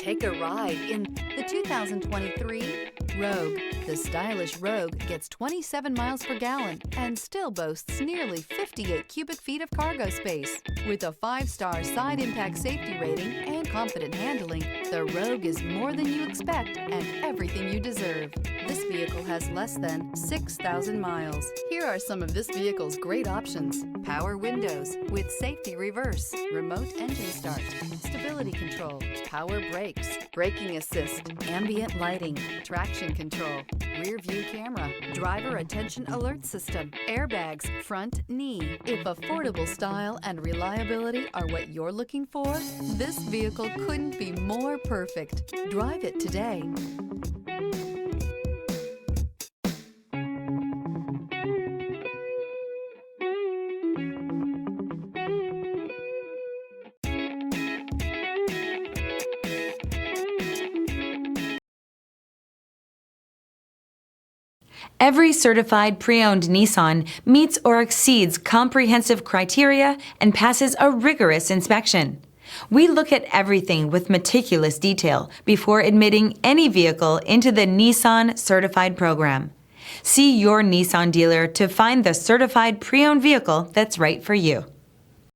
Take a ride in the 2023 Rogue. The stylish Rogue gets 27 miles per gallon and still boasts nearly 58 cubic feet of cargo space. With a 5-star side impact safety rating and confident handling, the Rogue is more than you expect and everything you deserve. This vehicle has less than 6,000 miles. Here are some of this vehicle's great options: power windows with safety reverse, remote engine start, stability control, power brakes, braking assist, ambient lighting, traction control, rear view camera, driver attention alert system, airbags, front knee. If affordable style and reliability are what you're looking for, this vehicle couldn't be more perfect. Drive it today. Every certified pre-owned Nissan meets or exceeds comprehensive criteria and passes a rigorous inspection. We look at everything with meticulous detail before admitting any vehicle into the Nissan Certified program. See your Nissan dealer to find the certified pre-owned vehicle that's right for you.